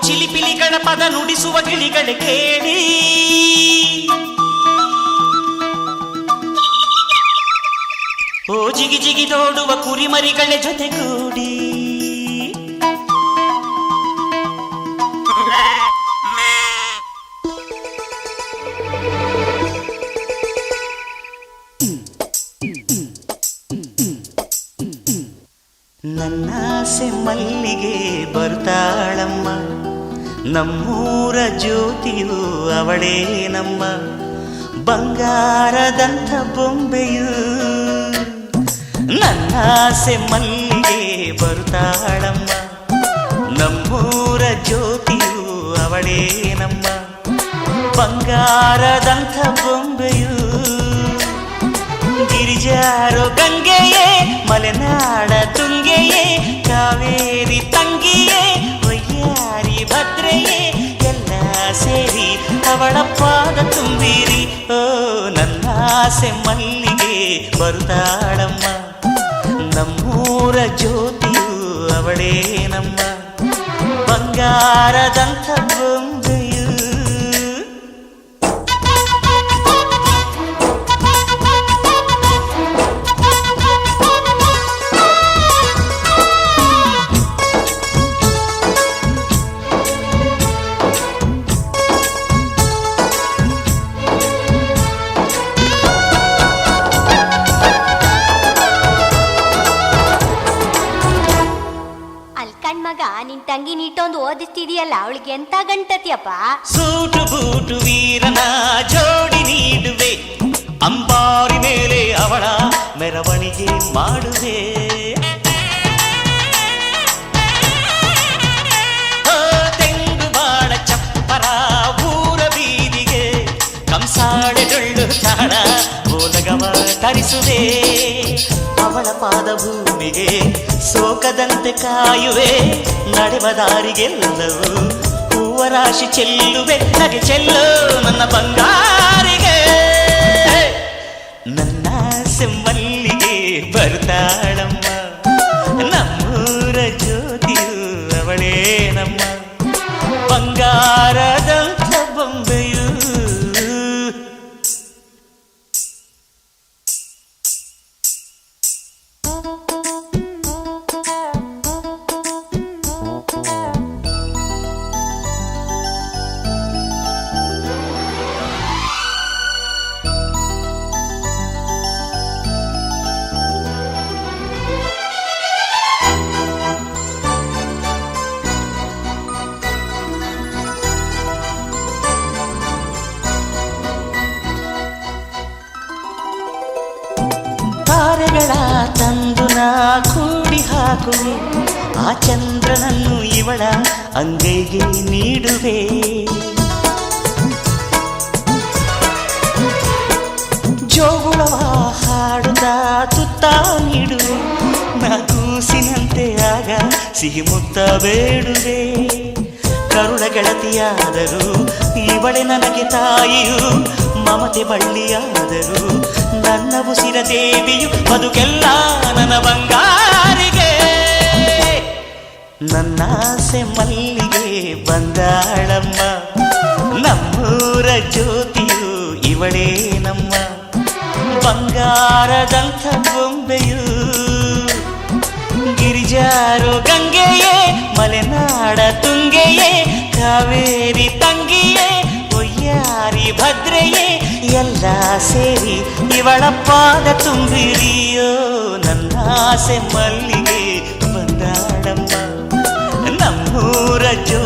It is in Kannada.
ಚಿಲಿಪಿಲಿಗಳ ಪದ ನುಡಿಸುವ ಗಿಳಿಗಳ ಕೇಳಿ, ಓ ಜಿಗಿ ಜಿಗಿದೋಡುವ ಕುರಿಮರಿಗಳ ಜೊತೆಗೂಡಿ, ನನ್ನಾಸೆ ಮಲ್ಲಿಗೆ ಬರ್ತಾಳಮ್ಮ, ನಮ್ಮೂರ ಜ್ಯೋತಿಯು ಅವಳೇ ನಮ್ಮ, ಬಂಗಾರದಂಥ ಬೊಂಬೆಯು. ನನ್ನಾಸೆ ಮಲ್ಲಿಗೆ ಬರ್ತಾಳಮ್ಮ, ನಮ್ಮೂರ ಜ್ಯೋತಿಯು ಅವಳೇ ನಮ್ಮ, ಬಂಗಾರದಂಥ ಬೊಂಬೆಯು. ಗಿರಿಜಾರೋ ಗಂಗೆಯೇ, ಮಲೆನಾಡ ತುಂಗೆಯೇ, ಕಾವೇರಿ ತಂಗಿಯೇ, ಒಯ್ಯಾರಿ ಭದ್ರೆಯೇ, ಎಲ್ಲ ಸೇರಿ ಅವಳ ಪಾದ ತುಂಬಿರಿ. ಓ ನನ್ನಾಸೆ ಮಲ್ಲಿಗೆ ಬರುತ್ತಾಳಮ್ಮ, ನಮ್ಮೂರ ಜ್ಯೋತಿಯು ಅವಳೇ ನಮ್ಮ, ಬಂಗಾರದಂಥ ಬೊಂಬೆಯು. ನಿನ್ ತಂಗಿ ನೀಟೊಂದು ಓದಿಸ್ತಿದೀಯಲ್ಲ, ಅವಳಿಗೆ ಎಂತ ಗಂಟತಿಯಪ್ಪ. ಸೂಟು ಬೂಟು ವೀರನ ಜೋಡಿ ನೀಡುವೆ, ಅಂಬಾರಿ ಮೇಲೆ ಅವಳ ಮೆರವಣಿಗೆ ಮಾಡುವೆ. ತೆಂಗು ಬಾಳ ಚಪ್ಪರ ಊರ ಬೀದಿಗೆ, ಕಂಸಾಳೆ ಡೊಳ್ಳು ತಾಳ ಓಲಗವ ತರಿಸುವೆ. ಅವಳ ಪಾದ ಭೂಮಿಗೆ ಸೋಕದಂತೆ ಕಾಯುವೆ, ನಡೆವ ದಾರಿಗೆಲ್ಲವೂ ಹೂವ ರಾಶಿ ಚೆಲ್ಲುವೆ. ನಗೆ ಚೆಲ್ಲು ನನ್ನ ಬಂಗಾರಿಗೆ, ನನ್ನ ಸೆಮ್ಮಲ್ಲಿಗೆ ಬರ್ತಾಳಮ್ಮ, ನಮ್ಮೂರ ಜ್ಯೋತಿಯು ಅವಳೇ ನಮ್ಮ, ಬಂಗಾರದಂಥ ಬೊಂಬೆಯು. ತಾರೆಗಳ ತಂದು ನಾ ಕೂಡಿ ಹಾಕುವೆ, ಆ ಚಂದ್ರನನ್ನು ಇವಳ ಅಂಗೈಗೆ ನೀಡುವೆ. ಜೋಗುಳವ ಹಾಡುತ್ತ ತುತ್ತ ನೀಡುವೆ, ನಾ ಕೂಸಿನಂತೆ ಆಗ ಸಿಹಿ ಮುತ್ತ ಬೇಡುವೆ. ಕರುಳ ಗೆಳತಿಯಾದರೂ ಇವಳೆ ನನಗೆ ತಾಯಿಯು, ಮಮತೆ ಬಳ್ಳಿಯಾದರೂ ನನ್ನ ಉಸಿರ ದೇವಿಯು, ಬದುಕೆಲ್ಲ ನನ್ನ ಬಂಗಾರಿಗೆ. ನನ್ನಾಸೆ ಮಲ್ಲಿಗೆ ಬಂದಾಳಮ್ಮ, ನಮ್ಮೂರ ಜ್ಯೋತಿಯು ಇವಳೇ ನಮ್ಮ, ಬಂಗಾರದಂಥ ಬೊಂಬೆಯು. ಗಿರಿಜಾರೋ ಗಂಗೆಯೇ, ಮಲೆನಾಡ ತುಂಗೆಯೇ, ಕಾವೇರಿ ತಂಗಿಯೇ, ಒಯ್ಯಾರಿ ಭದ್ರೆಯೇ, ಎಲ್ಲ ಸೇರಿ ಇವಳ ಪಾದ ತುಂಬಿರಿಯೋ. ನನ್ನಾಸೆ ಮಲ್ಲಿಗೆ ಬಂದಾಳಮ್ಮ, ನಮ್ಮೂರ ಜೋ